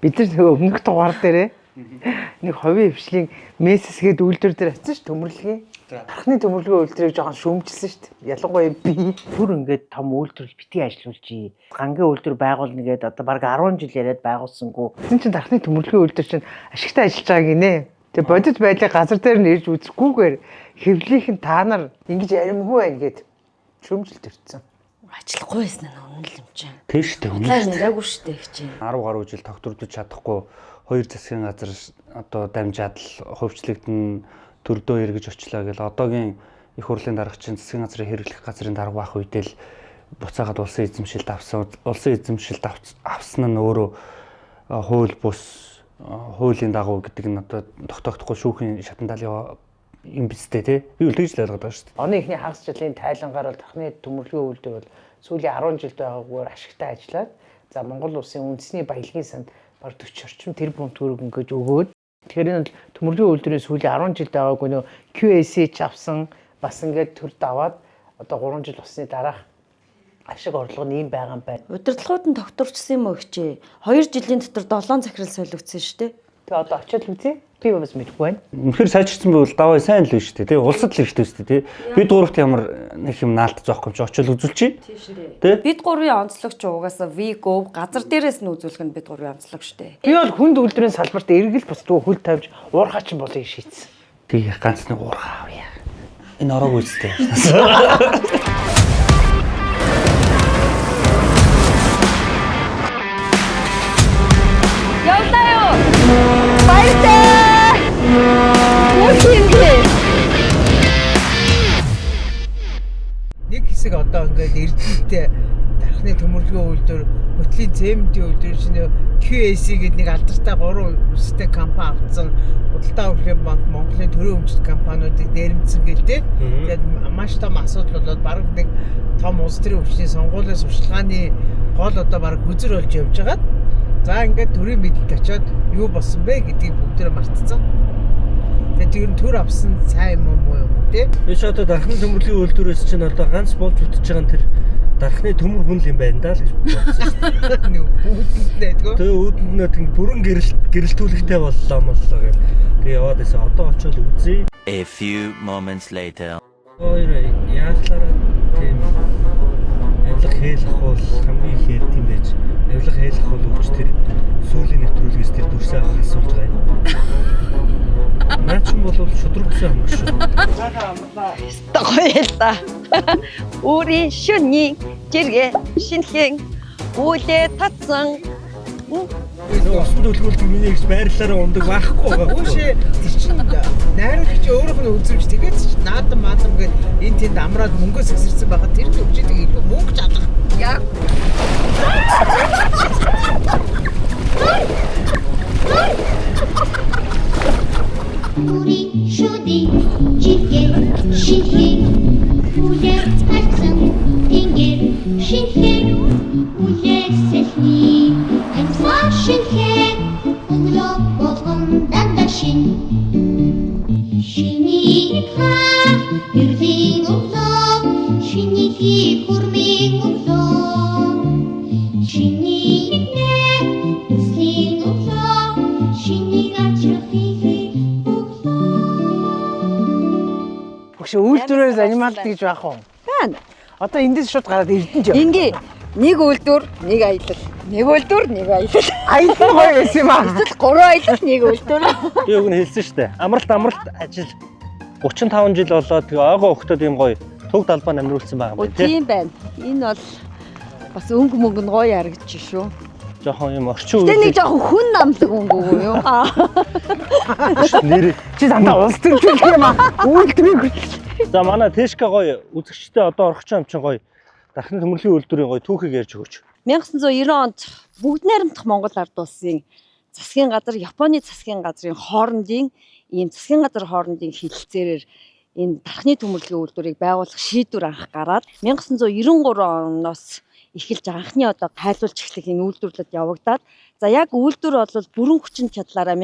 бид нар нөгөө өмнөх дугаар дээрээ нэг ховын хвшлийн мессэсгээд үйлдвэр дээр очсон ш төмөрлөгийн. Тархны төмөрлөгийн үйлдвэрийг жоохон шүүмжилсэн ш. Ялангуяа би бүр ингээд том үйлдвэрлэл битгий ажиллуулж гангийн үйлдвэр байгуулна гээд одоо баг 10 жил яриад байгуулсангүй. Тэгсэн чинь тархны төмөрлөгийн үйлдвэр чинь ашигтай ажиллаж байгаа гинэ. Тэгээ бодит байдлыг газар дээр нь ирж үзэхгүйгээр хэвлийнхэн та нар ингэж аримгүй байна гэд шүүмжилт өрцсөн. Ажиллахгүй байсан нь үнэн л юм чинь. Тийм шүү дээ. Улаан нэраагүй шүү дээ гэж чинь. 10 гаруй жил тогтвордож чадахгүй хоёр засгийн газар одоо дамжаад л хувьчлагдана төрдөө эргэж очлаа гэл одоогийн их хурлын дарагчийн засгийн газрын хэрэглэх газрын дарга байх үедээ л буцаагаад улсын эзэмшилд авсан. Улсын эзэмшилд авсан нь өөрөө хууль бус хуулийн дагуу гэдэг нь одоо тогтоогдохгүй шүүхийн шатан далын юм биз дээ тий. Би үл тэгж л ойлгоод байгаа шүү дээ. Оны ихний хагас жилийн тайлангаар бол тархны төмөрлөгийн үйлдвэр бол сүүлийн 10 жилд байгаагаар ашигтай ажиллаад за Монгол улсын үндэсний баялагын санд баг 40 орчим тэрбум төгрөг ингэж өгөөд тэгэхээр энэ төмөрлөгийн үйлдвэрийн сүүлийн 10 жилд байгаагүй нөө QAC ч авсан бас ингээд төр даваад одоо 3 жил болсны дараах ашиг орлого нь юм байгаа юм байна. Удирдлагууд нь тогтворчсон юм уу гэчээ. 2 жилийн дотор 7 захирал солигдсон шүү дээ. Тэгээ одоо очиод үзье. Би бас мэдэхгүй байна. Үнэхээр сайжирсан байвал даваа сайн л байна шүү дээ тий. Улсад л хэрэгтэй шүү дээ тий. Бид гуравт ямар нэг юм наалт зоохгүй ч очил үзүүлчихье. Тийм шүү дээ. Бид гурвын онцлогч угаасаа Виго газар дээрээс нь үзүүлэх нь бид гурвын онцлог шүү дээ. Би бол хүнд үйлдвэрийн салбарт эргэл бусдгүй хөл тавьж уурхаач болыг шийдсэн. Тий ганц нэг уурхаа авъя. Энэ ороог үзтээ. Явлаа юу? Баяртай! Нэг хэсэг одоо ингээд эрдэнэтэй тархны төмөрлөгийн үйлдвэр, хөтлийн цементийн үйлдвэр шинэ QAC гэдэг нэг алдартай 3 үстэй компани авсан. Худалдаа авралын банк, Монголын төрийн өмчт компаниудыг нэрмцэн гэлтэй. Тэгээд маш том асуудал болоод бараг нэг том улс төрийн өвчний сонгуулийн сурчлагын гол одоо бараг хүзэр болж явж байгаа. За ингээд төрийн мэдэлд очиод юу болсон бэ гэдгийг бүгдээ мартцсан. Тэгээд төр авсан сайн юм уу юу тий? Эш одоо дархны төмөрлөгийн үйлдвэрээс чинь одоо ганц болж үтж байгаа нь тэр дархны төмөр хүн л юм байна даа л гэж бодсон шүү дээ. Нэг үүдэнд найдгаа. Тэгээ үүднээ тийм бүрэн гэрэлтүүлэгтэй боллоо моллоо гэх. Тэгээ яваад байсан. Одоо очиод үзье. A few moments later. Хоёр яатлаараа тийм авилга хэлэх бол хамгийн их ярд юм байж. Авилга хэлэх бол өвч тэр сүүлийн нэвтрүүлгээс тэр дүрсээ авах асуулж байгаа юм. Наач юм бол шудрагсан юм шүү. Гоё л да. Өөрийн шүний жиргээ шинхэн үлээ татсан. Усан төлгөөлт миний их байрлалаараа ундаг байхгүй байгаа. Үүшээ тэр чинь найруулагч өөрөөх нь үзэмж тэгээд наадам маадам гээд энэ тэнд амраад мөнгөө сэгсэрсэн байгаа тэр нь өвчтэй илүү мөнгө чадах. Яа. 우리 쇼디 지게 신해 우리 학생 땡게 신해 우리 세히 안사 신해 우리 보건 단다신 신이가 유리 없어 신이기 굴미 없어 신이네 무슨 없어 신이가 저기 혹시 үйлдвэрээр анималт гэж байх уу? Байна. Одоо эндээс шууд гараад эрдэнэ жоо. Ингээ нэг үйлдвэр, нэг аялал. Нэг үйлдвэр, нэг аялал. Аялал гоё байсан юм аа. Эсвэл 3 аялал, нэг үйлдвэр. Би үг нь хэлсэн шүү дээ. Амралт ажил 35 жил болоод тэгээ ойгоо өгтөд юм гоё төг талбай намруулсан байгаа юм Тийм байна. Энэ бол бас өнгө мөнгө нь гоё харагдаж шүү. Жохон юм орчин Тэгээ нэг жоохон хүн намлаг өнгө юу? нэр. Чи дандаа улс төрүүлэх юм аа. Үйлдвэрийг За манай Тэшка гоё үзэгчтэй одоо орох юм чинь гоё дархны төмөрлөгийн үйлдвэрийн гоё түүхийг ярьж өгөөч. 1990 онд бүгд найрамдах Монгол ард улсын засгийн газар, Японы засгийн газрын хоорондын ийм засгийн газар хоорондын хэлэлцээрээр энэ дархны төмөрлөгийн үйлдвэрийг байгуулах шийдвэр анх гараад 1993 оноос эхэлж анхны одоо хайлуулж эхлэх энэ үйлдвэрлэлд явагдаад за яг үйлдвэр бол бүрэн хүчин чадлаараа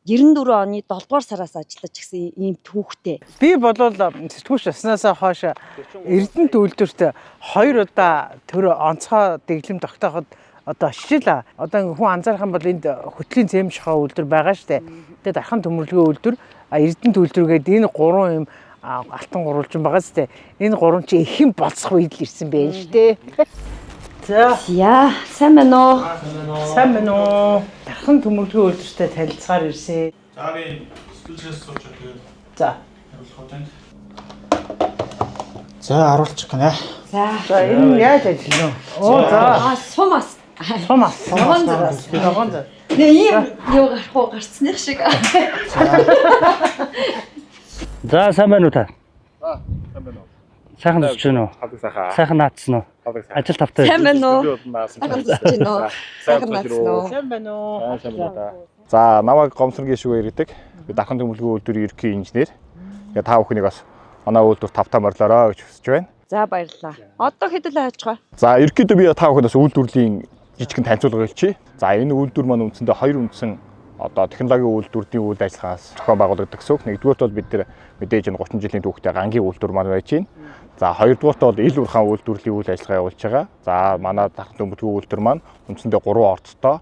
1994 оны 7 дугаар сараас ажиллаж гисэн ийм түүхтэй. би болвол сэтгүүлч яснаасаа хойш Эрдэнэт үйлдвэрт 2 удаа төр онцгой дэглэм тогтооход одоо жишээл одоо хүн анзаарах юм бол энд хөтлийн цэм шохоо үйлдвэр байгаа штэ. Тэгээд дархан төмөрлөгийн үйлдвэр, Эрдэнэт үйлдвэргээд энэ 3 юм алтан гурвалжин байгаа штэ. Энэ 3 чи эхэн болцох үед л ирсэн байх штэ. За, Яа, сайн байна уу? сайн байна уу? Дархан төмөрлөгийн үйлдвэртэй танилцахаар ирсэн. За би студиэс сууж тэгээд За. хариулах танд. За харуулчих гэнэ. За энэ яаж ажиллана вэ? Оо за. Сумас. Сумас. Ногоон зар. Нэ ийм юу гарах уу гарцных шиг. За сайн байна уу та? Сайн байна уу? Сайхан дусч байна уу? Хавдаг сайхан. Сайхан наацсан уу? Ажил тавтай. Сайн байна уу? Сайхан дусч байна уу? Сайхан наацсан уу? Сайн байна уу? Сайн байна та. За намайг Гомсрын гişүгээр ирдэг. Би Дархан төмөрлөгийн үйлдвэрийн ерөнхий инженер. Тэгээ та бүхнийг бас манай үйлдвэр тавтаа морилороо гэж хүсэж байна. За баярлалаа. Одоо хэдүүлээ хайж байгаа. За ерөнхийдөө би та бүхэнд бас үйлдвэрлэлийн жижигхэн танилцуулга хэлчихье. За энэ үйлдвэр маань үндсэндээ хоёр үндсэн одоо технологийн үйлдвэрийн үйл ажиллагаас зохион байгуулагддаг гэсэн үг. Нэгдүгээрт бол бид нэр мэдээж энэ 30 жилийн түүхтэй гангийн үйлдвэр маань байж байна. За хоёрдугаарт бол ил урхан үйлдвэрлэлийн үйл ажиллагаа явуулж байгаа. За манай Дархан төмөрлөгийн үйлдвэр маань үндсэндээ 3 ордтой.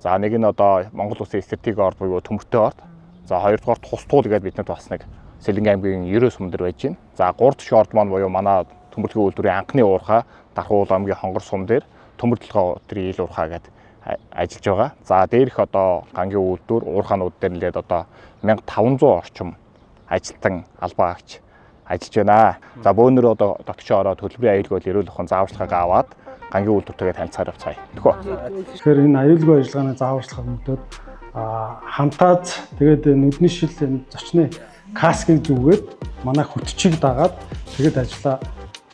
За нэг нь одоо Монгол Улсын стратеги орд буюу төмөртэй орд. За хоёрдугаарт Хустуул гэдэг биднэрт бас нэг Сэлэнгэ аймгийн 90 сум дээр байж байна. За 3 дахь орд маань буюу манай төмөрлөгийн үйлдвэрийн анхны уурхай Дархан уул аймгийн Хонгор сум дээр төмөрлөгөө өдрийн ил уурхай гэдэг ажиллаж байгаа. За дээрх одоо гангийн үйлдвэр уурхаанууд дээр нэлээд одоо 1500 орчим ажилтан албаа агч ажиллаж байна. За бөөнөр одоо дотгошоо ороод төлбөрийн аюулгүй эрүүл ухаан зааварчилгааг аваад гангийн үйлдвэртэйгээ танилцахаар явцгаая. Тэгвэл Тэгэхээр энэ аюулгүй ажиллагааны зааварчилгааны мөдөд хамтаад тэгээд нүдний шил зочны каскыг зүгээд манай хөтчийг дагаад тэгээд ажиллаа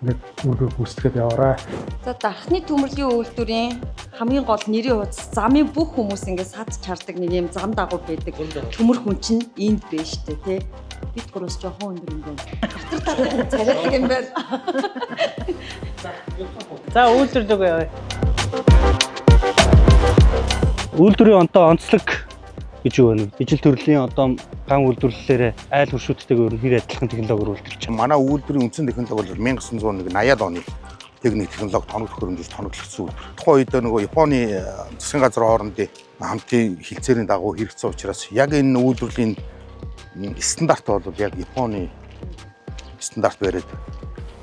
ингээд үргэлж гүйцэтгэж яваарай. За Дархны төмөрлөгийн үйлдвэрийн хамгийн гол нэрийн хуудас замын бүх хүмүүс ингээд садч хардаг нэг юм зам дагуу байдаг. Төмөр хүн чинь энд байна штэ тий. Бид гураас жоохон өндөр юм байна. Дотор талаа царайдаг юм байна. За үйлдвэрлэгээ яваа. Үйлдвэрийн онтоо онцлог гэж юу вэ? Ижил төрлийн одоо ган үйлдвэрлэлээр айл хуршүүдтэйг өөр хэр адилхан технологиор үйлдвэрлэж байна. Манай үйлдвэрийн үндсэн технологи бол 1980-ад оны техник технологи тоног төхөөрөмжөж тоноглогдсон үйлдвэр. Тухайн үед нөгөө Японы засгийн газрын хоорондын хамтын хилцээрийн дагуу хэрэгцсэн учраас яг энэ үйлдвэрлэлийн стандарт бол яг Японы стандарт бариад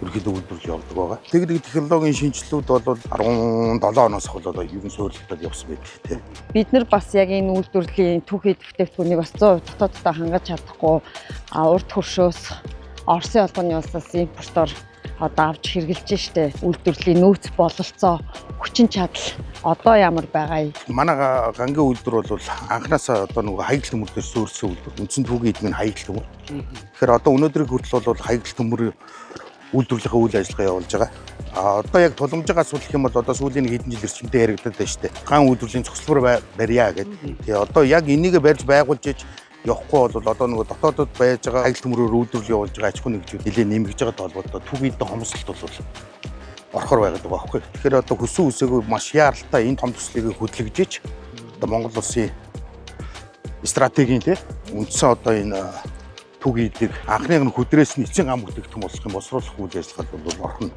ерөнхийдөө үйлдвэрлэл явуулдаг байгаа. Техник технологийн шинжилгүүд бол 17 оноос хойш ер нь суурилтад явсан байдаг тийм. Бид нар бас яг энэ үйлдвэрлэлийн түүхий бүтээгдэхүүнийг бас 100% дотооддоо хангаж чадахгүй урд хөршөөс Оросын албаны улсаас импортоор одоо авч хэрглэж штэ үйлдвэрлэлийн нөөц бололцоо хүчин чадал одоо ямар байгаа юм. Манай гангийн үйлдвэр бол анханасаа одоо нөгөө хаягдл төмөр дээр суурьсан үйлдвэр. Үндсэн түүхийн эдмийн хаягдл төмөр. Тэгэхээр одоо өнөөдрийн хүртэл бол хаягдл төмөр үйлдвэрлэлийн үйл ажиллагаа явуулж байгаа. Одоо яг тулгамжаагаас үзэх юм бол одоо сүүлийн хэдэн жил эрчимтэй яригдаад байна шүү дээ. Ган үйлдвэрлэлийн цогцлбор барья гэдэг. Тэгээ одоо яг энийг барьж байгуулж иж явахгүй бол одоо нөгөө дотоодод байж байгаа хаягдл төмрөөр үйлдвэрлэл явуулж байгаа аж ахуй нэгжүүд нэлээд нэмэгдэж байгаа толгойд түүхийдээ хомсолт бол орохор байгаад байгаа байхгүй. Тэгэхээр одоо хөсөн үсээгүй маш яаралтай энэ том төслийг хөдөлгөж ич одоо Монгол улсын стратегийн тий үндсэн одоо энэ түүхийдийг анхныг нь хөдрөөс нь эцсийн гам бүтээгдэхүүн болох юм босруулах үйл ажиллагаанд бол орхон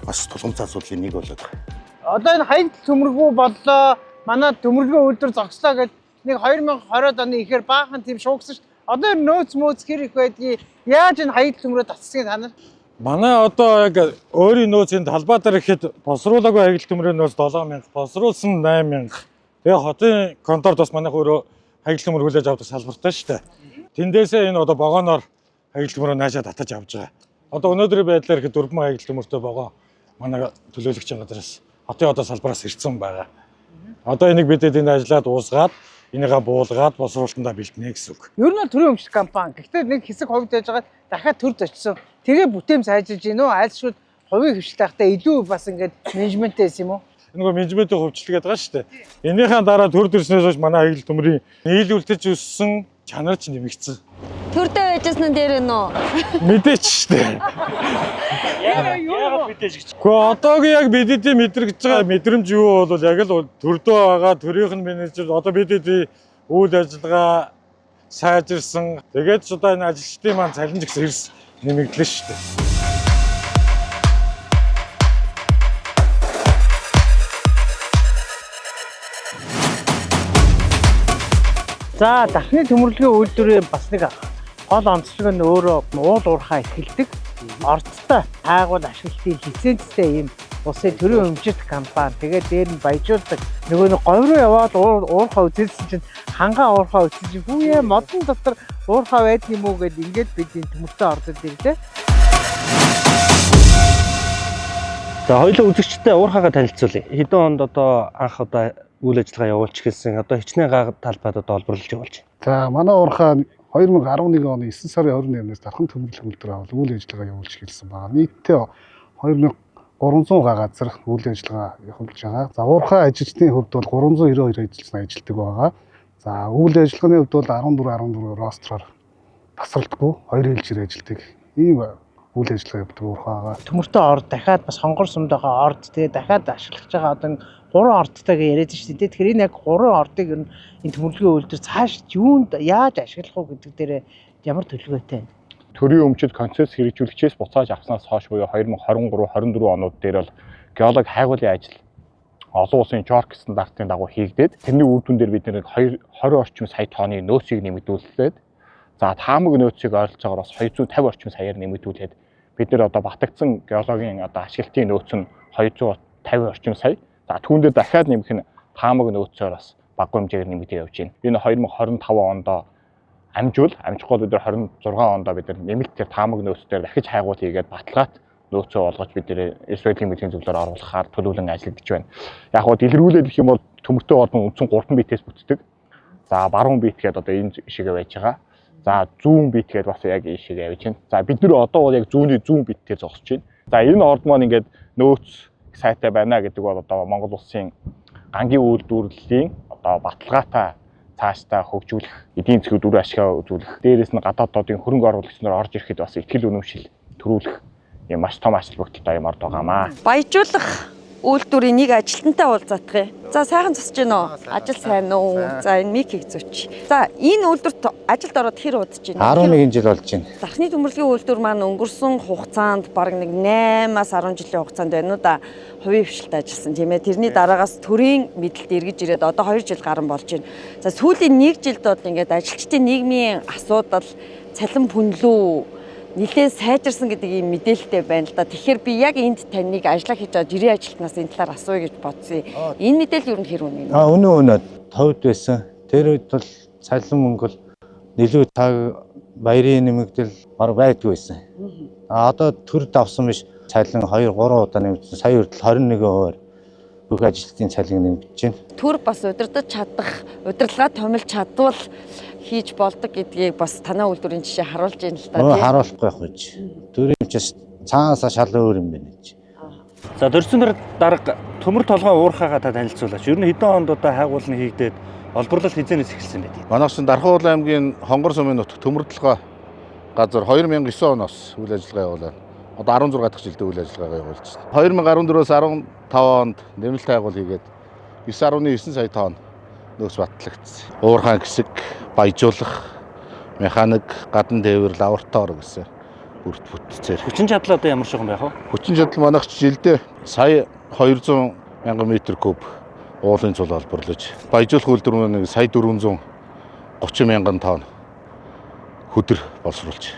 бас тулгымцаа асуудлын нэг болоод байгаа. Одоо энэ хаягдл төмөргөө боллоо. Манай төмөрлөгийн үйлдвэр зогслоо гэж нэг 2020 оны ихээр баахан тийм шуугсан ш. Одоо нөөц мөөц хэр их байдгийг яаж энэ хаягдл төмрөө татцгийг та нар? Манай одоо яг өөрийн нөөцийн талбай дээр ихэд босруулаагүй хаягдл төмрийн нөөц 7000, босруулсан 8000. Тэгээ хотын конторд бас манайх өөрөө хаягдл төмөр хүлээж авдаг салбартай шүү дээ. Тэндээсээ энэ одоо богоноор хаягдл төмрөө наашаа татаж авч байгаа. Одоо өнөөдрийн байдлаар ихэд 4 хаягдл төмөртэй богоо манай төлөөлөгчийн газраас хотын одоо салбараас ирсэн байгаа. Одоо энийг бид энэ ажлаад уусгаад энийгээ буулгаад босруулалтандаа бэлтнэ гэсэн үг. Ер нь төрийн өмчлөх компани. Гэхдээ нэг хэсэг хувьд яаж байгаа дахиад төр зочсон. Тэгээ бүтэем сайжилж гин үү? Айлшгүй хувийн хвшилтэй хахта илүү бас ингээд менежменттэй юм уу? Нөгөө менежментийн хувьчлал гэдэг байгаа шүү дээ. Энийхэн дараа төр төрснөөс хойш манай хаягдл төмрийн нийлүүлэлтж өссөн чанар ч нэмэгдсэн. Төрдөө байжсэн дээр нөө. Мэдээч шүү дээ. Яагаад мэдээж гэж. Гэхдээ одоогийн яг бидний мэдрэгдэж байгаа мэдрэмж юу бол яг л төрдөө байгаа төрийнх нь менежер одоо бидний үйл ажиллагаа сайжирсан. Тэгээд ч одоо энэ ажилчдын маань цалинж гэсэн эрс нэмэгдлээ шүү дээ. За дахны төмөрлөгийн үйлдвэрийн бас нэг гол онцлог нь өөрөө уул уурхай эхэлдэг. Орцтой таагуул ашиглалтын лицензтэй ийм улсын төрийн өмчит компани. Тэгээд дээр нь баяжуулдаг. Нөгөө нэг говь руу яваад уурхай үзүүлсэн чинь хангаа уурхай үзсэн чинь хүүе модон дотор уурхай байдаг юм уу гэд ингээд бидний төмөртөө ордод ирлээ. За хоёулаа үзэгчтэй уурхайгаа танилцуулъя. Хэдэн онд одоо анх одоо үйл ажиллагаа явуулж эхэлсэн. Одоо хичнээн га талбайд одоо олборлож явуулж байна. За манай уурхай 2011 оны 9 сарын 28-наас дархан төмөрлөх үйлдвэр авал үйл ажиллагаа явуулж эхэлсэн байна. Нийтдээ 2300 га газар үйл ажиллагаа явуулж байгаа. За уурхай ажилчдын хувьд бол 392 ажилчин ажилладаг байгаа. За үйл ажиллагааны хувьд бол 14 ростроор тасралтгүй 2 ээлжээр ажилладаг. Ийм үйл ажиллагаа явуулдаг уурхай байгаа. Төмөртөө орд дахиад бас хонгор сумд байгаа орд тэгээ дахиад ашиглаж байгаа одоо 3 ордтойг яриад шүү дээ. Тэгэхээр энэ яг 3 ордыг энэ төмөрлөгийн үйлдвэр цааш юунд яаж ашиглах уу гэдэг дээр ямар төлөвлөгөөтэй байна? Төрийн өмчит концепц хэрэгжүүлэгчээс буцааж авснаас хойш буюу 2023-24 онууд дээр бол геолог хайгуулын ажил олон улсын жорк стандартын дагуу хийгдээд тэрний үр дүн дээр бид нэг 20 орчим сая тонны нөөцийг нэмэгдүүлээд за таамаг нөөцийг ойролцоогоор бас 250 орчим саяар нэмэгдүүлээд бид нэр одоо батгдсан геологийн одоо ашиглалтын нөөц нь 250 орчим сая. За түүндээ дахиад нэмэх нь таамаг нөөцөөр бас бага хэмжээгээр нэмэгдэж явж байна. Энэ 2025 онд амжихгүй бид нар 26 онд бид нар нэмэлт тэр таамаг нөөцээр дахиж хайгуул хийгээд баталгаат нөөцөө олгож бид нэр Israel-ийн мэдлийн зөвлөөр оруулахаар төлөвлөн ажиллагдаж байна. Яг гоо дэлгэрүүлээд гэх юм бол төмөртэй холбоо үндсэн 3 битээс бүтдэг. За баруун бит гэдэг одоо энэ шигээ байж байгаа. За зүүн бит гэдэг бас яг энэ шигээ явж байна. За бид нэр одоо бол яг зүүн битээр зогсож байна. За энэ орд маань ингээд нөөц сайтай байна гэдэг бол одоо Монгол улсын гангийн үйлдвэрлэлийн одоо баталгаатай цаашдаа хөгжүүлэх, эдийн засгийн дүр ашгаа үзүүлэх, дээрээс нь гадаад одын хөрөнгө оруулагч нар орж ирэхэд бас ихтгэл үнэмшил төрүүлэх юм маш том ажил бүгдтэй юм орд байгаамаа. Баяжуулах үйлдвэрийн нэг ажилтнтай уулзаах юм. За сайхан зусж гин үү? Ажил сайн уу? За энэ микийг зөөч. За энэ үйлдвэрт ажилд ороод хэр удаж байна? 11 жил болж байна. Дархны төмөрлөгийн үйлдвэр маань өнгөрсөн хугацаанд бараг нэг 8-аас 10 жилийн хугацаанд байна уу да хувийн хвшилтэд ажилласан тийм ээ. Тэрний дараагаас төрийн мэдлэлд эргэж ирээд одоо 2 жил гарсан болж байна. За сүүлийн 1 жилд бол ингээд ажилчдын нийгмийн асуудал, цалин пүнлүү нэлээд сайжирсан гэдэг ийм мэдээлэлтэй байна л да. Тэгэхээр би яг энд таныг ажиллаа хийж байгаа жирийн ажилтнаас энэ талаар асууя гэж бодсон. Энэ мэдээлэл юу нэр үнэ? Үнэн товд байсан. Тэр үед бол цалин мөнгө бол нэлээд таг баярын нэмэгдэл баг байдгүй байсан. Одоо төр давсан биш цалин 2-3 удаа нэмэгдсэн. Сая хүртэл 21% бүх ажилтны цалин нэмэгдэж байна. Төр бас удирдах чадах, удирдлагаа томилж чадвал хийж болдог гэдгийг бас танай үйлдвэрийн жишээ харуулж байна л да тийм. Харуулахгүй байх гэж. Төрийн чис цаанаасаа шал өөр юм байна гэж. За дөрсөн дарга төмөр толгой уурхайгаа та танилцуулаач. Ер нь хэдэн онд одоо хайгуулны хийгдээд олборлол хизээнээс эхэлсэн байдгийг. Манайх чинь Дархан аймгийн Хонгор сумын нутаг төмөр толгой газар 2009 оноос үйл ажиллагаа явуулаад одоо 16 дахь жилдээ үйл ажиллагаа явуулж байна. 2014-өөс 15 онд нэмэлт хайгуул хийгээд 9.9 сая тонн нөөц батлагдсан. Уурхай хэсэг, баяжуулах, механик, гадна дээвэр, лаборатори гэсэн бүрт бүтцээр. Хүчин чадал одоо ямар шиг юм байх вэ? Хүчин чадал манайх жилдээ сая 200 мянган метр куб уулын цул олборлож, баяжуулах үйлдвэр нэг сая 430 мянган тонн хөдөр боловсруулж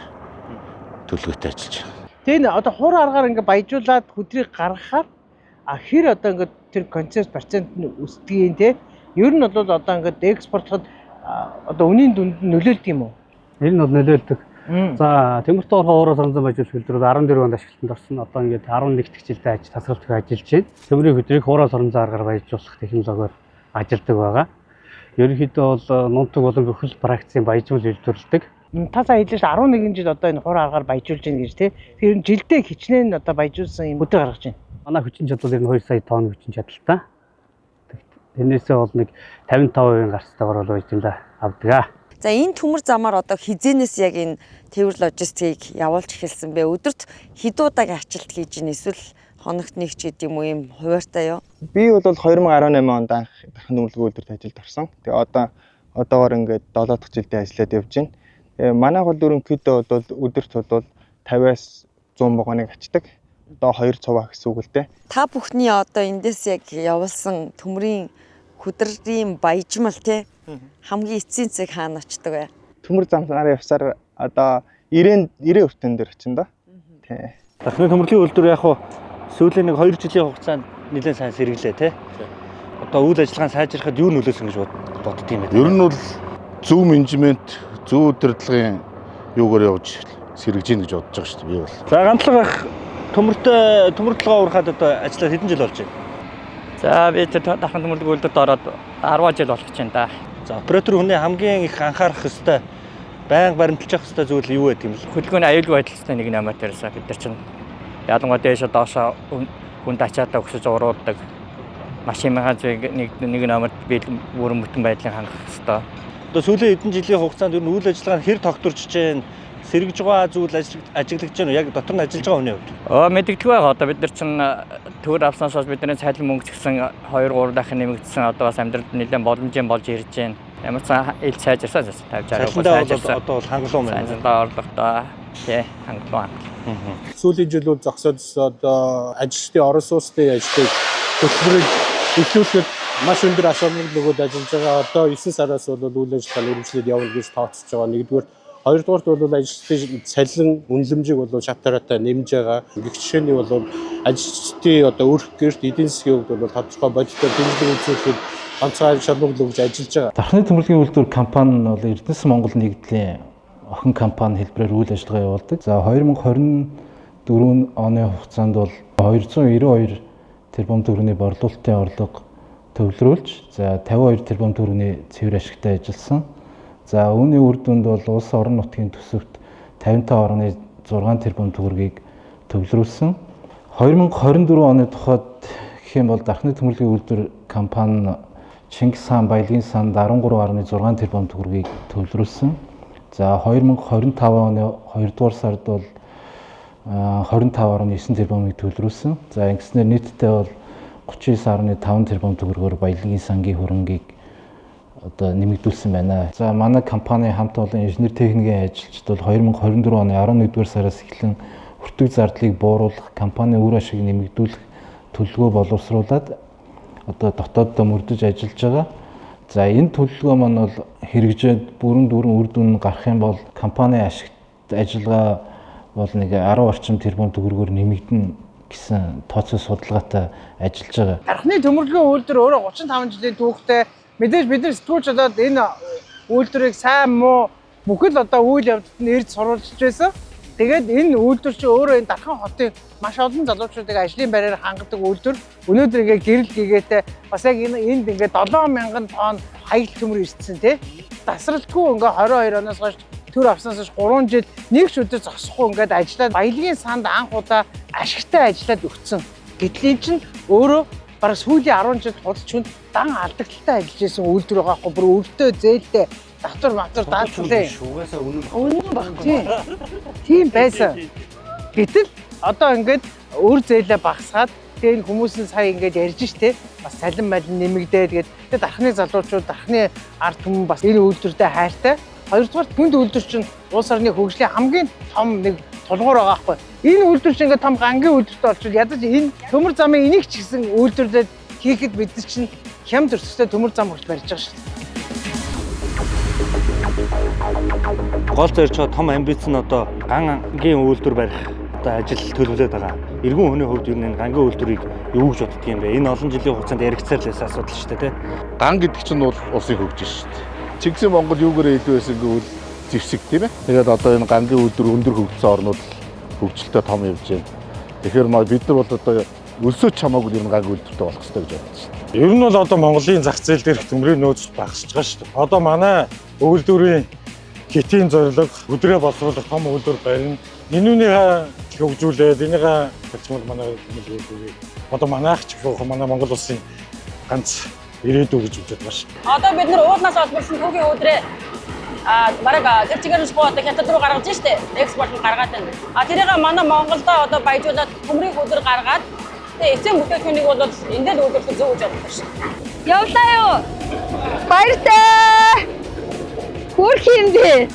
төлөвлөгөөтэй ажиллаж байна. Тэгээ одоо хуур аргаар ингээ баяжуулаад хөдрийг гаргахаар хэр одоо ингээ тэр концепт процент нь өсдгийг те ер нь бол одоо ингээ экспортлоход одоо үнийн дүнд нөлөөлдөг юм уу? Энэ нь бол нөлөөлдөг. За Тэнгэрт уурхай уураа соронзон баяжуулах үйлдвэрүүд 14 онд ашиглалтанд орсон. Одоо ингээд 11 дахь жилдээ тасралтыг ажиллаж байна. Төмрийн хөдрийг уураа соронзон аргаар баяжуулах технологиор ажилладаг байгаа. Ерөнхийдөө бол нунтаг болон бүхэл практикийн баяжуул үйлдвэрлэдэг. Та сая хэлж 11 жил одоо энэ хуур аргаар баяжуулж байна гэж тий. Тэр жилдээ хичнээн одоо баяжуулсан юм хөдөр гаргаж байна. Манай хүчин чадвар ер нь 2 сая тонн хүчин чадалтай. Тэрнээсээ бол нэг 55% гарцтайгаар бол байжмда авдаг. За энэ төмөр замаар одоо хизээнээс яг энэ тээвэр логистикийг явуулж эхэлсэн бэ? Өдөрт хэд удаагийн ачилт хийж ийн эсвэл хоногт нэг ч гэдэг юм уу юм хуваартай юу? Би бол 2018 онд анх Дархан төмөрлөгийн үйлдвэрт ажилд орсон. Тэгээ одоогоор ингээд 7 дахь жилдээ ажиллаад явж байна. Манайх бол ерөнхийдөө бол өдөрт бол 50-аас 100 вагоныг ачдаг. Одоо 2 цуваа гэсэн үг л дээ. Та бүхний одоо эндээс яг явуулсан төмрийн хөдрийн баяжмал те хамгийн эцсийн цэг хаана очдөг вэ? Төмөр замнаар явсаар одоо 90 өртөн дээр очино да. Тий. Дархны төмөрлийн үйлдвэр яг хуу сүүлийн 2 жилийн хугацаанд нэлээд сайн сэргэлээ те. Одоо үйл ажиллагааны сайжрахад юу нөлөөсөн гэж боддtiin бэ? Ер нь бол зөв менежмент, зөв удирдлагын юугаар явж сэргэж гин гэж бодож байгаа шүү дээ би бол. За ганцлага төмөрлөгөө уурахад одоо ажиллаад хэдэн жил болж байна? За би тэр дархан төмөрлөг үйлдвэрт ороод 10 жил болох гэж байна да. За оператор хүний хамгийн их анхаарах ёстой байнга баримталж явах ёстой зүйл юу вэ гэм бэ? Хөдөлгөөний аюулгүй байдлын нэг номер дээрээс бид нар чинь ялангуяа дээш доошоо хүнд ачаатаа өсөж урууддаг машиныхаа зүг нэг номерт би бүрэн бүтэн байдлыг хангах ёстой. Одоо сүүлийн хэдэн жилийн хугацаанд ер нь үйл ажиллагаа нь хэр тогтворч чинь сэргэж байгаа зүйл ажиглагдж байна уу? Яг дотор нь ажиллаж байгаа хүний хувьд. Мэдэгдэх байгаа. Одоо бид нар чинь төр авснаас хойш бидний цайлан мөнгө згсэн 2-3 дахин нэмэгдсэн одоо бас амьдралд нэлээд боломжийн болж ирж байна. Ямар ч ил сайжирсан тавьж байгаа. Одоо бол хангалуун байна. Сайжралаа орлоготой тий хангалуун. Сүүлийн жилүүд зогсоод одоо ажилчдын орон сууцны ажлыг хөтөлбөрийг эхлүүлэхэд маш өндөр асуудал нөгөөд ажиллаж байгаа. Одоо 9 сараас бол үйл ажиллагаа үргэлжлээд явна гэж тооцож байгаа. Нэгдүгээр хоёрдугаарт бол ажилчдын цалин үнэлэмжийг бол шатараатай нэмж байгаа. Жишээний бол ажилчдын одоо өрх гэрт эдийн засгийн хувьд бол тодорхой бодиттой дэмжлэг үзүүлэхэд ганцхан шалгуулт өгж ажиллаж байгаа. Дархны төмөрлөгийн үйлдвэр компани нь бол Эрдэнэс Монгол нэгдлийн охин компани хэлбэрээр үйл ажиллагаа явуулдаг. За 2024 оны хугацаанд бол 292 тэрбум төгрөгийн борлуулалтын орлого төвлөрүүлж, за 52 тэрбум төгрөгийн цэвэр ашигтай ажилласан. За үүний үр дүнд бол улс орон нутгийн төсөвт 55.6 тэрбум төгрөгийг төвлөрүүлсэн. 2024 оны тухайд гэх юм бол Дархны төмөрлөгийн үйлдвэр компани Чингис хаан баялагын санд 13.6 тэрбум төгрөгийг төвлөрүүлсэн. За 2025 оны 2 дугаар сард бол 25.9 тэрбумыг төвлөрүүлсэн. За ингэснээр нийтдээ бол 39.5 тэрбум төгрөгөөр баялагын сангийн хөрөнгийг одоо нэмэгдүүлсэн байна. За манай компани хамт олон инженер техникийн ажилчид бол 2024 оны 11-р сараас эхлэн хүртэг зардлыг бууруулах, компани үр ашиг нэмэгдүүлэх төлөвлөгөө боловсруулад одоо дотооддоо мөрдөж ажиллаж байгаа. За энэ төлөвлөгөө маань бол хэрэгжээд бүрэн үр дүн гарах юм бол компани ашигт ажиллагаа бол нэг 10 орчим тэрбум төгрөгөөр нэмэгдэнэ гэсэн тооцоо судалгаатай ажиллаж байгаа. Дархны төмөрлөгийн үйлдвэр өөрөө 35 жилийн түүхтэй. Мэдээж бид нар сэтгүүлч болоод энэ үйлдвэрийг сайн муу бүхэл одоо үйл явдалд нь ирж сурвалжж байсан. Тэгээд энэ үйлдвэр чинь өөрөө энэ Дархан хотын маш олон залуучуудыг ажлын байраар хангадаг үйлдвэр. Өнөөдөр ингээ гэрэл гээгээтэй бас яг энд ингээ 7000 тонн хаягл төмөр ирсэн тий. Тасралтгүй ингээ 22 оноос хойш төр авснаас хойш 3 жил нэг ч өдөр зогсохгүй ингээд ажиллаад баялагын санд анх удаа ашигтай ажиллаад өгцөн. Гэтэл эн чинь өөрөө бараг сүүлийн 10 жил худалч хүн дан алдагдaltaй ажиллаж исэн үйлдвэр байгаа хгүй бүр өвдөө зээлтэй татвар матвар даалцлаа. Угаасаа үнэн баггүй. Тийм байсан. Гэтэл одоо ингээд өр зээлээ багасгаад тэгээ энэ хүмүүс нь сая ингээд ярьж штэ бас салин малин нэмэгдээ тэгээд Дархны залуучууд Дархны ард түмэн бас энэ үйлдвэртэй хайртай. Хоёрдугаар хүнд үйлдвэр чинь улс орны хөгжлийн хамгийн том нэг тулгуур байгаа хгүй. Энэ үйлдвэр чинь ингээд том гангийн үйлдвэртэй болчихвол ядаж энэ төмөр замын энийг ч гэсэн үйлдвэрлээд хийхэд бид чинь хямд өрсөлдөй төмөр зам хүртэл барьж байгаа шүү дээ. Гол зорилж байгаа том амбиц нь одоо гангийн үйлдвэр барих одоо ажил төлөвлөд байгаа. Иргэн хүний хувьд юу нэг гангийн үйлдвэрийг юу гэж боддөг юм бэ? Энэ олон жилийн хугацаанд яригцаар л байсан асуудал шүү дээ, тэ. Ган гэдэг чинь бол улсын хөгжиж шүү дээ. Чигсэн Монгол юугаар илүү байсан гэвэл зэвсэг тийм ээ. Тэгээд одоо энэ гангийн үйлдвэр өндөр хөгжсөн орнууд хөгжилтэй том явж байна. Тэгэхээр бид нар бол одоо өлсөж чамаагүй ер нь гангийн үйлдвэртэй болох хэрэгтэй гэж бодож шүү дээ. Ер нь бол одоо Монголын зах зээл дээрх төмрийн нөөц багасж байгаа шүү дээ. Одоо манай үйлдвэрийн хэтийн зорилго өдрөө боловсруулах том үйлдвэр барина. Энүүнийхээ хөгжүүлээд энийгээ хэлцмэл манай үйлдвэрийг одоо манайх ч гэх манай Монгол улсын ганц ирээдүй гэж үзэж байгаа шүү. Одоо бид нар уулнаас олборсон түүхийн өдрөө бараг тэр чигээр нь одоо хятад руу гаргаж штэ экспорт нь гаргаад байна. Тэрийг манай Монголдо одоо баяжуулаад төмрийн өдөр гаргаад тэгээ эцсийн бүтээгдэхүүнийг бол эндээ л үйлдвэрлэх зөв гэж боддог шүү. Явлаа юу? Баяртай! Хөрх юм дээ.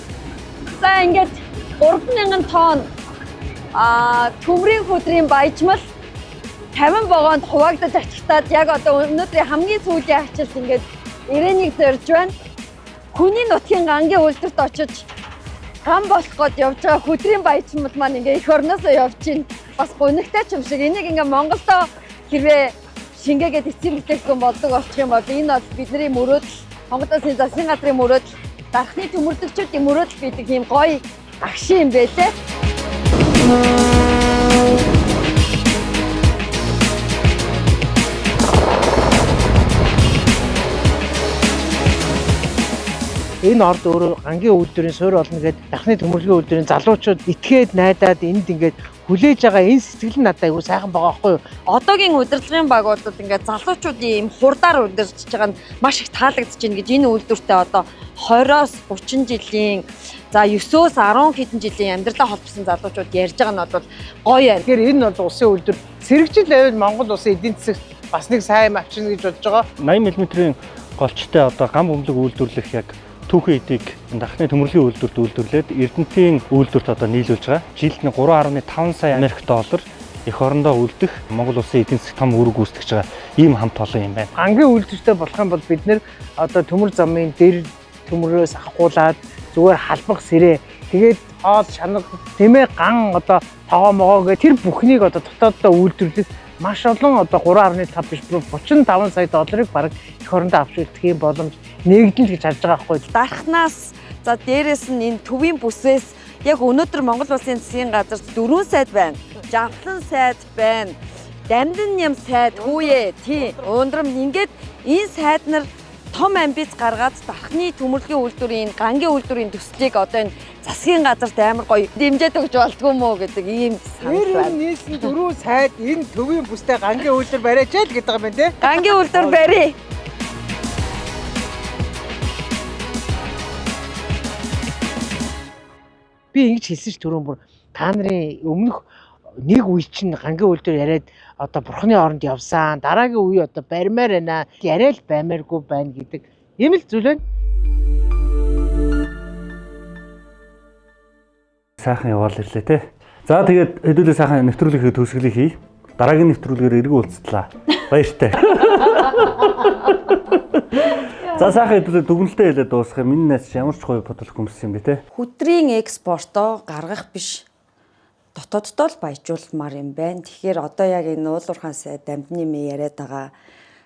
За ингээд 3000 тонн төмрийн хөдрийн баяжмал 50 вагонд хуваагдаж ачигтаад яг одоо өнөөдрийн хамгийн сүүлийн ачаалт ингээд 91 зорж байна. хүний нутгийн гангийн үйлдвэрт очиж гам болох гээд явж байгаа хөдрийн баячмууд маань ингээ эх орноосоо явж байна. Бас гунигтай ч юм шиг энийг ингээ Монголдо хэрвээ шингээгээд эцсийн бүтээгдэхүүн болдог болчих юм бол энэ бол бидний мөрөөдөл, Монгол Улсын засгийн газрын мөрөөдөл, дархны төмөрлөгчдийн мөрөөдөл гэдэг ийм гоё агшин юм байлээ. Энэ орд өөрөө гангийн үйлдвэрийн суурь болно гэдэг дахны төмөрлөгийн үйлдвэрийн залуучууд итгээд найдаад энд ингээд хүлээж байгаа энэ сэтгэл нь надад айгүй сайхан байгаа байхгүй юу? Одоогийн удирдлагын байгууллагууд ингээд залуучуудын ийм хурдаар удирдах байгаа нь маш их таалагдж байна гэж энэ үйлдвэртээ одоо 20-оос 30 жилийн за 9-өөс 10 хэдэн жилийн амьдралаа холбосон залуучууд ярьж байгаа нь бол гоё байна. Тэгэхээр энэ бол улсын үйлдвэр сэргэжил байвал Монгол улсын эдийн засагт бас нэг сайн юм авчирна гэж бодож байгаа. 80 мм-ийн голчтой одоо гам бөмбөлөг үйлдвэрлэх яг түүхэн эдийг дахны төмөрлөгийн үйлдвэрт үйлдвэрлээд Эрдэнэтийн үйлдвэрт одоо нийлүүлж байгаа. Жилд 3.5 сая Америк доллар эх орондоо үлдэх Монгол улсын эдийн засаг том үүрэг гүйцэтгэж байгаа ийм хамт олон юм байна. Гангийн үйлдвэртэй болох юм бол бид нэр одоо төмөр замын дээр төмрөөс ахгуулаад зүгээр халбах сэрээ тэгээд хоол шанаг тэмээ ган одоо тогоо могоо гэх тэр бүхнийг одоо дотооддоо үйлдвэрлэх маш олон одоо 3.5 биш 35 сая долларыг бараг эх орондоо авч үлдэх юм боломж нэгдэл гэж харж байгаа байхгүй. Дархнаас за дээрэс нь энэ төвийн бүсээс яг өнөөдөр Монгол Улсын засгийн газарт 4 сайд байна. Жавхлан сайд байна. Дамдын ням сайд хүүе тий. Өндрөм ингээд энэ сайд нар том амбиц гаргаад дархны төмөрлөгийн үйлдвэрийн гангийн үйлдвэрийн төслийг одоо энэ засгийн газарт амар гоё дэмжиж өгч болдгоо мó гэдэг ийм санал байна. Нийслэн 4 сайд энэ төвийн бүстэй гангийн үйлдвэр бариач л гэдэг юм байна тий. Гангийн үйлдвэр барь. Би ингэж хэлсэн ш түрүүн бүр та нарын өмнөх нэг үе чинь гангийн үйлдвэр яриад одоо бурхны оронд явсан дараагийн үе одоо барьмаар байна яриа л баймааргүй байна гэдэг юм л зүйл байна. Сайхан яваал ирлээ те. За тэгээд хэдүүлээ сайхан нэвтрүүлгийн төгсгөлийг хий. Дараагийн нэвтрүүлгээр эргэн уулзлаа. Баяртай. За сайхан хэдүүлээ дүгнэлтээ хэлээд дуусгах юм. Миний найз ямар ч гоё бодлого хүмссэн юм бэ те. Хөдрийн экспортоо гаргах биш дотооддоо л баяжуулмаар юм байна. Тэгэхээр одоо яг энэ уулуурхаан сайд дамдны мэ яриад байгаа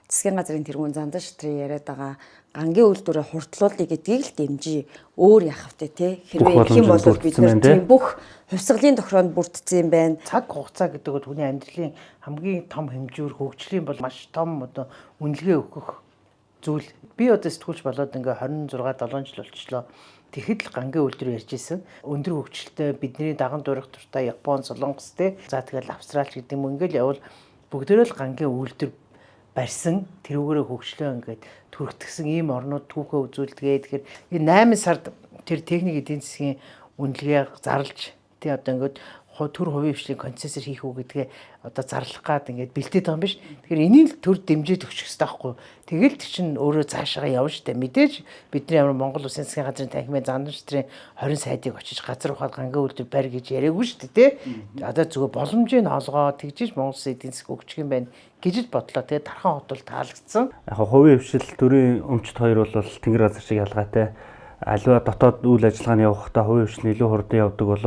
засгийн газрын тэргүүн зандан шитрийн яриад байгаа гангийн үйлдвэрээ хурдлуулъя гэдгийг л дэмжиж өөр яах вэ те. Хэрвээ их юм бол бид нар тийм бүх хувьсгалын тохироонд бүрдсэн юм байна. Цаг хугацаа гэдэг нь хүний амьдралын хамгийн том хэмжүүр хөгжлийн бол маш том одоо үнэлгээ өгөх зүйл. Би одоо сэтгүүлч болоод ингээ 26 7 жил болчихлоо. Тэгэхэд л гангийн үйлдвэр ярьж исэн. Өндөр хөгжилтэй бидний даган дурах туртай Япон, Солонгос те. За тэгэл Австралич гэдэг юм ингээл явал бүгдээрээ л гангийн үйлдвэр барьсан тэрүүгээрээ хөгжлөө ингээд түрэгдсэн ийм орнууд түүхээ үзүүлдэгээ. Тэгэхээр энэ 8 сард тэр техник эдийн засгийн үнэлгээ зарлж тий одоо ингээд төр хувийн хвшлийн концессор хийх үү гэдгээ одоо зарлах гад ингээд бэлдээд байгаа юм биш. Тэгэхээр энийг л төр дэмжиж өгчих хэрэгтэй байхгүй. Тэгэл тэр чинь өөрөө цаашаа явна штэ. Мэдээж бидний ямар Монгол Улсын засгийн газрын танхимын зандан шитрийн 20 сайдыг очиж газар ухаад гангийн үйлдвэр барь гэж яриаггүй штэ тий. Одоо зүгээр боломжийг олгоо тэгжиж Монгол Улсын эдийн засаг өгчих юм байна гэж л бодлоо. Тэгээ Тархан хот бол таалагдсан. Яг хувийн хвшил төрийн өмчт хоёр бол тэнгэр газар шиг ялгаатай. Аливаа дотоод үйл ажиллагааны явахдаа хувийн хвшил илүү хурдан явдаг бол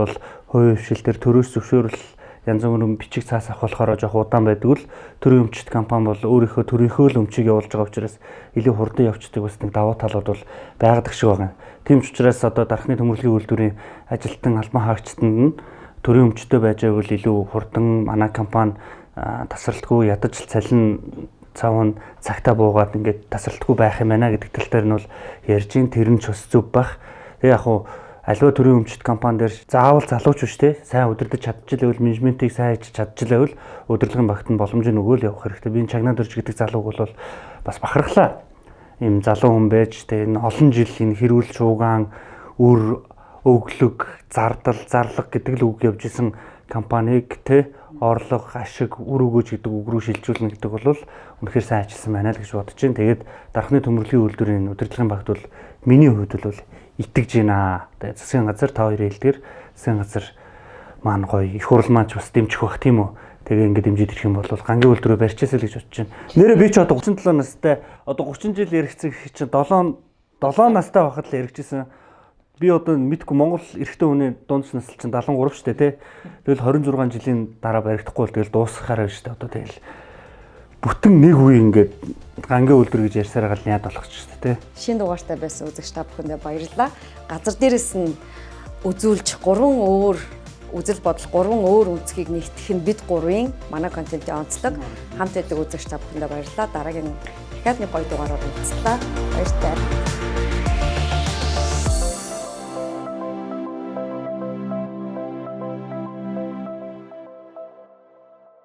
хувийн хвшил төр төрөөс зөвшөөрөл янз бүрийн бичиг цаас авахлахаараа жоох удаан байдаг л төрийн өмчт компани бол өөрийнхөө төрийнхөө л өмчийг явуулж байгаа учраас илүү хурдан явцдаг бас нэг давуу талууд бол байгадаг шиг байгаа. Тийм ч учраас одоо дархны төмөрлөгийн үйлдвэрийн ажилтан албан хаагчтанд нь төрийн өмчтөй байж байвал илүү хурдан манай компани тасралтгүй ядаж цалин цаавн цагтаа буугаад ингээд тасралтгүй байх юм байна гэдэг тал дээр нь бол ярьж ин тэр нь ч бас зөв байх. Тэгээ яг хуу аливаа төрийн өмчт компани дээр заавал залууч биш те сайн удирдах чадчихлаа бол менежментийг сайн хийж чадчихлаа бол удирдлагын багт нь боломжийг өгөөл явах хэрэгтэй. Би чагнаад өрж гэдэг залууг бол бас бахархлаа. Ийм залуу хүн байж те энэ олон жил энэ хэрүүл шуугаан үр өглөг зардал зарлага гэдэг л үг явж исэн компаниг те орлого, ашиг, үр өгөөж гэдэг үг рүү шилжүүлнэ гэдэг бол үнэхээр сайн ажилласан байна л гэж бодож байна. Тэгээд дархны төмөрлөгийн үйлдвэрийн удирдлагын багт бол миний хувьд бол итгэж байна. Тэгээд засгийн газар та хоёрын хэлдгээр засгийн газар маань гоё их хурл маань ч бас дэмжих бах тийм үү. Тэгээ ингээд дэмжиж ирэх юм бол гангийн үйлдвэрөө барьчихсан л гэж бодож байна. Нэрээ би ч одоо 37 настай одоо 30 жил яригцсан чинь 7 7 настай байхад л эргэжсэн. Би одоо мэдгүй Монгол эрэгтэй хүний дунд насл чинь 73 шүү дээ тий. Тэгэл 26 жилийн дараа баригдахгүй бол тэгэл дуусгахаараа шүү дээ одоо тэгэл. Бүтэн нэг үе ингээд гангийн үйлдвэр гэж ярьсараа гал яад болох ч шүү дээ тий. Шинэ дугаартай байсан үзэгч та бүхэндээ баярлалаа. Газар дээрээс нь үзүүлж 3 өөр үзэл бодол 3 өөр үнцгийг нэгтгэх нь бид 3-ын манай контентын онцлог хамт байдаг үзэгч та бүхэндээ баярлалаа. Дараагийн дахиад нэг гоё дугаараар уулзлаа. Баяр таа.